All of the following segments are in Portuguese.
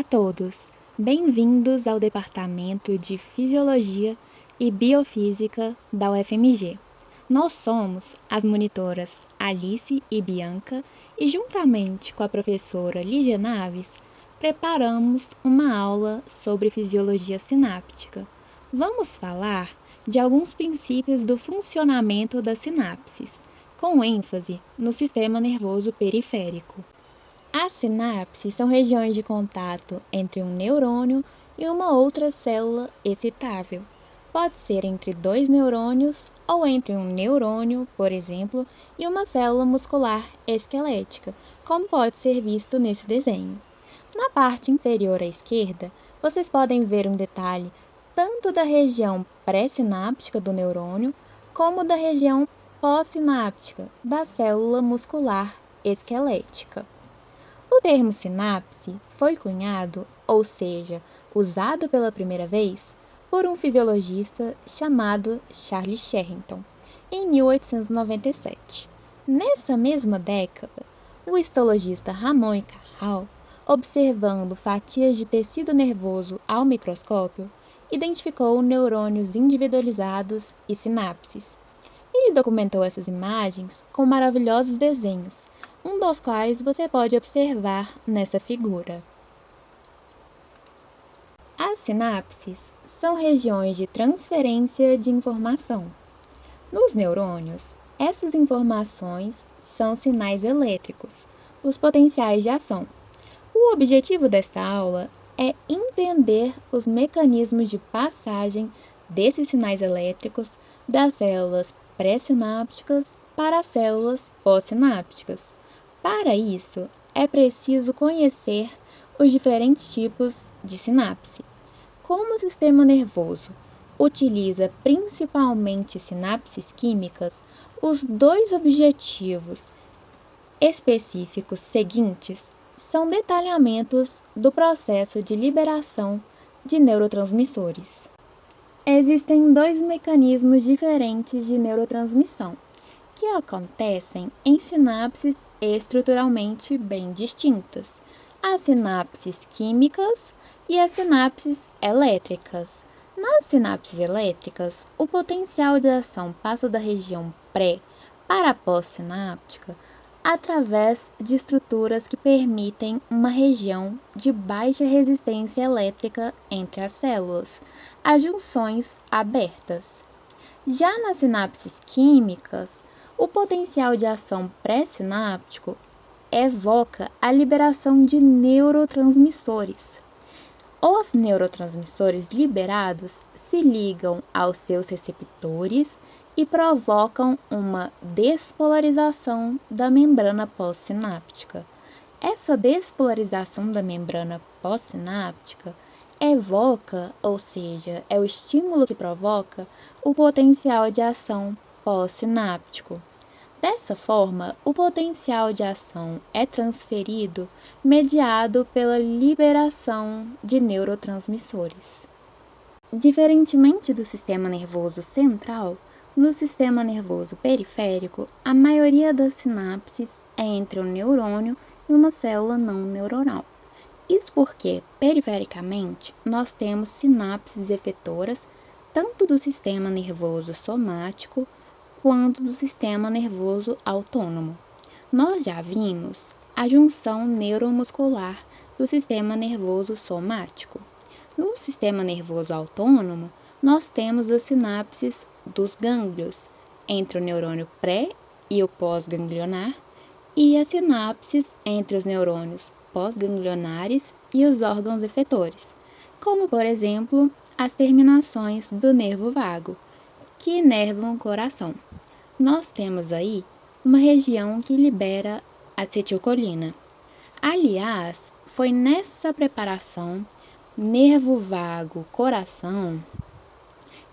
todos, bem-vindos ao Departamento de Fisiologia e Biofísica da UFMG. Nós somos as monitoras Alice e Bianca e, juntamente com a professora Lígia Naves, preparamos uma aula sobre fisiologia sináptica. Vamos falar de alguns princípios do funcionamento das sinapses, com ênfase no sistema nervoso periférico. As sinapses são regiões de contato entre um neurônio e uma outra célula excitável. Pode ser entre dois neurônios ou entre um neurônio, por exemplo, e uma célula muscular esquelética, como pode ser visto nesse desenho. Na parte inferior à esquerda, vocês podem ver um detalhe tanto da região pré-sináptica do neurônio, como da região pós-sináptica da célula muscular esquelética. O termo sinapse foi cunhado, ou seja, usado pela primeira vez, por um fisiologista chamado Charles Sherrington, em 1897. Nessa mesma década, o histologista Ramon Carral, observando fatias de tecido nervoso ao microscópio, identificou neurônios individualizados e sinapses. Ele documentou essas imagens com maravilhosos desenhos, um dos quais você pode observar nessa figura. As sinapses são regiões de transferência de informação. Nos neurônios, essas informações são sinais elétricos, os potenciais de ação. O objetivo desta aula é entender os mecanismos de passagem desses sinais elétricos das células pré-sinápticas para as células pós-sinápticas. Para isso, é preciso conhecer os diferentes tipos de sinapse. Como o sistema nervoso utiliza principalmente sinapses químicas, os dois objetivos específicos seguintes são detalhamentos do processo de liberação de neurotransmissores. Existem dois mecanismos diferentes de neurotransmissão, que acontecem em sinapses estruturalmente bem distintas: as sinapses químicas e as sinapses elétricas. Nas sinapses elétricas, o potencial de ação passa da região pré para a pós-sináptica através de estruturas que permitem uma região de baixa resistência elétrica entre as células, as junções abertas. Já nas sinapses químicas, o potencial de ação pré-sináptico evoca a liberação de neurotransmissores. Os neurotransmissores liberados se ligam aos seus receptores e provocam uma despolarização da membrana pós-sináptica. Essa despolarização da membrana pós-sináptica evoca, ou seja, é o estímulo que provoca o potencial de ação pós-sináptico. Dessa forma, o potencial de ação é transferido mediado pela liberação de neurotransmissores. Diferentemente do sistema nervoso central, no sistema nervoso periférico, a maioria das sinapses é entre um neurônio e uma célula não neuronal. Isso porque, perifericamente, nós temos sinapses efetoras tanto do sistema nervoso somático quanto do sistema nervoso autônomo. Nós já vimos a junção neuromuscular do sistema nervoso somático. No sistema nervoso autônomo, nós temos as sinapses dos gânglios, entre o neurônio pré e o pós-ganglionar, e as sinapses entre os neurônios pós-ganglionares e os órgãos efetores, como, por exemplo, as terminações do nervo vago, que inervam o coração. Nós temos aí uma região que libera acetilcolina. Aliás, foi nessa preparação nervo vago-coração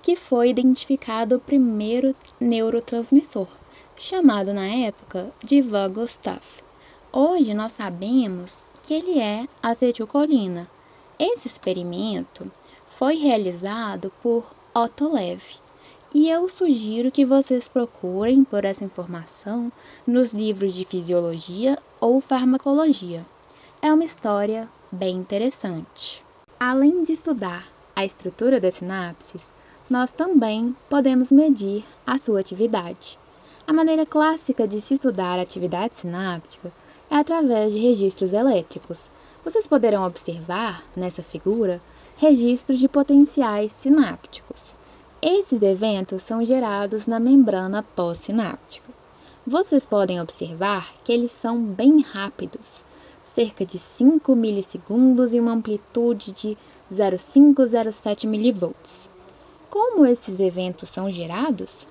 que foi identificado o primeiro neurotransmissor, chamado na época de Van-Gustav. Hoje nós sabemos que ele é acetilcolina. Esse experimento foi realizado por Otto Lev, e eu sugiro que vocês procurem por essa informação nos livros de fisiologia ou farmacologia. É uma história bem interessante. Além de estudar a estrutura das sinapses, nós também podemos medir a sua atividade. A maneira clássica de se estudar a atividade sináptica é através de registros elétricos. Vocês poderão observar, nessa figura, registros de potenciais sinápticos. Esses eventos são gerados na membrana pós-sináptica. Vocês podem observar que eles são bem rápidos, cerca de 5 milissegundos e uma amplitude de 0,507 milivolts. Como esses eventos são gerados?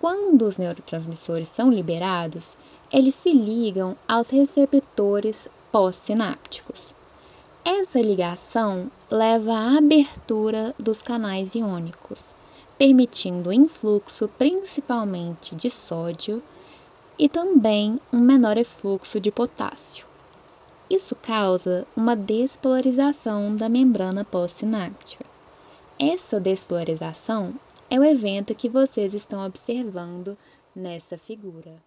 Quando os neurotransmissores são liberados, eles se ligam aos receptores pós-sinápticos. Essa ligação leva à abertura dos canais iônicos, permitindo o influxo principalmente de sódio e também um menor efluxo de potássio. Isso causa uma despolarização da membrana pós-sináptica. Essa despolarização é o evento que vocês estão observando nessa figura.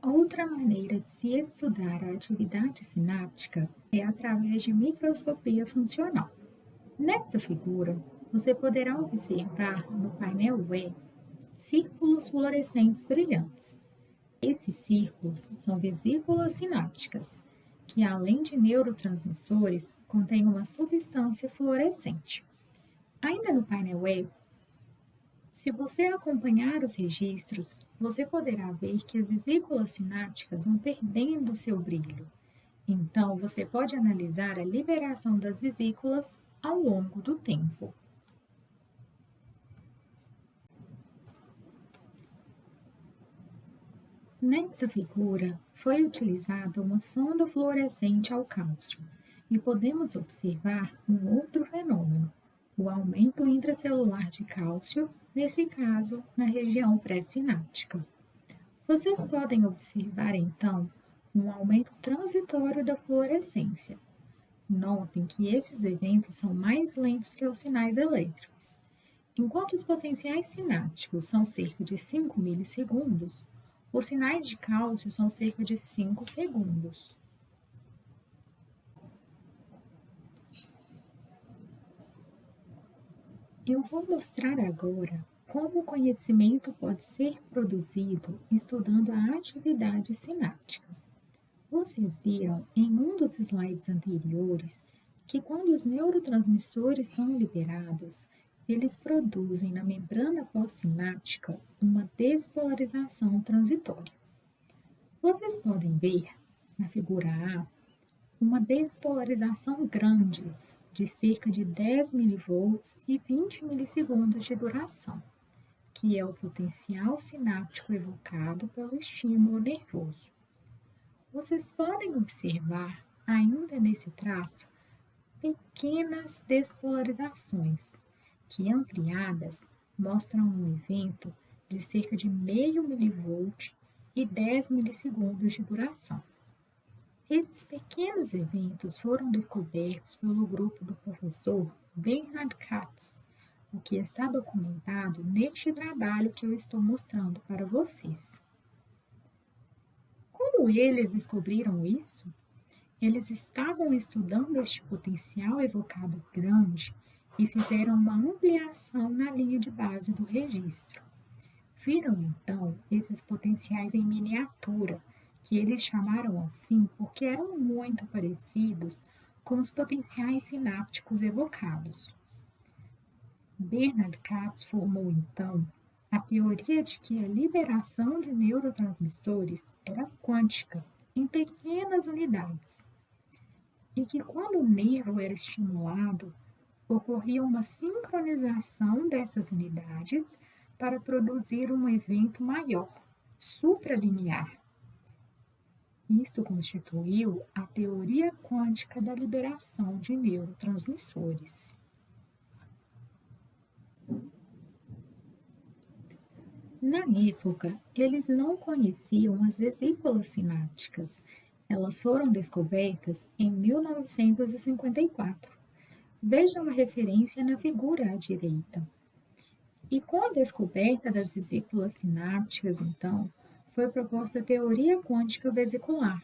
Outra maneira de se estudar a atividade sináptica é através de microscopia funcional. Nesta figura, você poderá observar no painel web círculos fluorescentes brilhantes. Esses círculos são vesículas sinápticas, que além de neurotransmissores, contêm uma substância fluorescente. Ainda no painel web, se você acompanhar os registros, você poderá ver que as vesículas sinápticas vão perdendo seu brilho. Então, você pode analisar a liberação das vesículas ao longo do tempo. Nesta figura, foi utilizada uma sonda fluorescente ao cálcio e podemos observar um outro fenômeno, o aumento intracelular de cálcio, nesse caso, na região pré-sináptica. Vocês podem observar, então, um aumento transitório da fluorescência. Notem que esses eventos são mais lentos que os sinais elétricos. Enquanto os potenciais sinápticos são cerca de 5 milissegundos, os sinais de cálcio são cerca de 5 segundos. Eu vou mostrar agora como o conhecimento pode ser produzido estudando a atividade sináptica. Vocês viram em um dos slides anteriores que quando os neurotransmissores são liberados, eles produzem na membrana pós-sináptica uma despolarização transitória. Vocês podem ver, na figura A, uma despolarização grande de cerca de 10 milivolts e 20 milissegundos de duração, que é o potencial sináptico evocado pelo estímulo nervoso. Vocês podem observar, ainda nesse traço, pequenas despolarizações, que ampliadas mostram um evento de cerca de meio milivolt e 10 milissegundos de duração. Esses pequenos eventos foram descobertos pelo grupo do professor Bernhard Katz, o que está documentado neste trabalho que eu estou mostrando para vocês. Como eles descobriram isso? Eles estavam estudando este potencial evocado grande e fizeram uma ampliação na linha de base do registro. Viram, então, esses potenciais em miniatura, que eles chamaram assim porque eram muito parecidos com os potenciais sinápticos evocados. Bernhard Katz formou, então, a teoria de que a liberação de neurotransmissores era quântica, em pequenas unidades, e que quando o nervo era estimulado, ocorria uma sincronização dessas unidades para produzir um evento maior, supralimiar. Isto constituiu a teoria quântica da liberação de neurotransmissores. Na época, eles não conheciam as vesículas sinápticas. Elas foram descobertas em 1954. Vejam a referência na figura à direita. E com a descoberta das vesículas sinápticas, então, foi proposta a teoria quântica vesicular,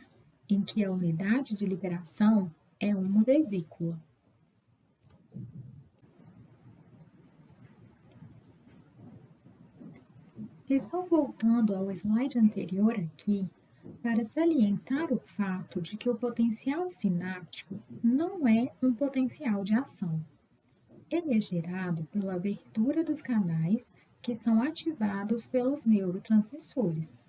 em que a unidade de liberação é uma vesícula. Estou voltando ao slide anterior aqui para salientar o fato de que o potencial sináptico não é um potencial de ação. Ele é gerado pela abertura dos canais que são ativados pelos neurotransmissores.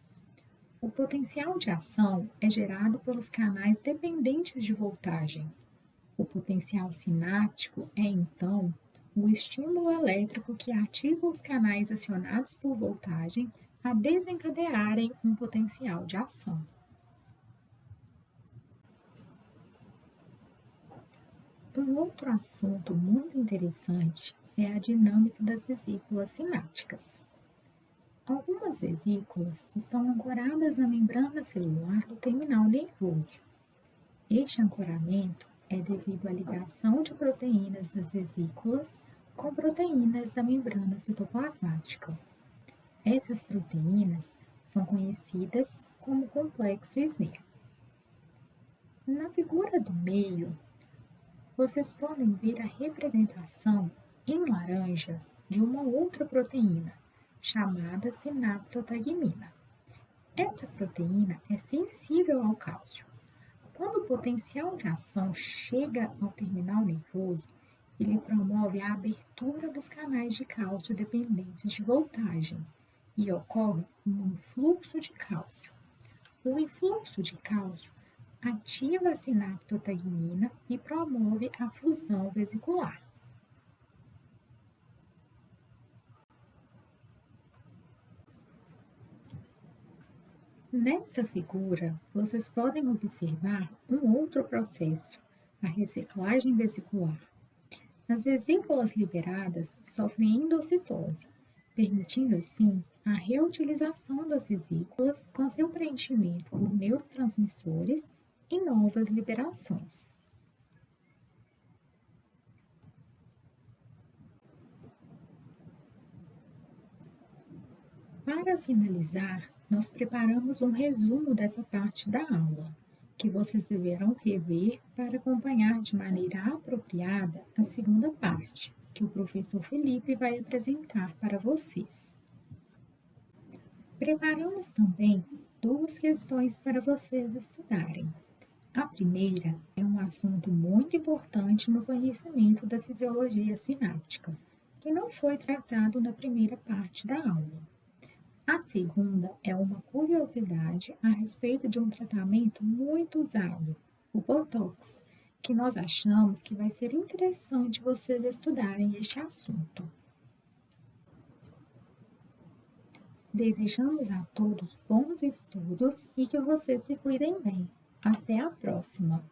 O potencial de ação é gerado pelos canais dependentes de voltagem. O potencial sináptico é, então, o estímulo elétrico que ativa os canais acionados por voltagem a desencadearem um potencial de ação. Um outro assunto muito interessante é a dinâmica das vesículas sinápticas. Algumas vesículas estão ancoradas na membrana celular do terminal nervoso. Este ancoramento é devido à ligação de proteínas das vesículas com proteínas da membrana citoplasmática. Essas proteínas são conhecidas como complexo Snell. Na figura do meio, vocês podem ver a representação em laranja de uma outra proteína, chamada sinaptotagmina. Essa proteína é sensível ao cálcio. Quando o potencial de ação chega ao terminal nervoso, ele promove a abertura dos canais de cálcio dependentes de voltagem e ocorre um influxo de cálcio. O influxo de cálcio ativa a sinaptotagmina e promove a fusão vesicular. Nesta figura, vocês podem observar um outro processo, a reciclagem vesicular. As vesículas liberadas sofrem endocitose, permitindo assim a reutilização das vesículas com seu preenchimento por neurotransmissores e novas liberações. Para finalizar, nós preparamos um resumo dessa parte da aula, que vocês deverão rever para acompanhar de maneira apropriada a segunda parte, que o professor Felipe vai apresentar para vocês. Preparamos também 2 questões para vocês estudarem. A primeira é um assunto muito importante no conhecimento da fisiologia sináptica, que não foi tratado na primeira parte da aula. A segunda é uma curiosidade a respeito de um tratamento muito usado, o Botox, que nós achamos que vai ser interessante vocês estudarem este assunto. Desejamos a todos bons estudos e que vocês se cuidem bem. Até a próxima!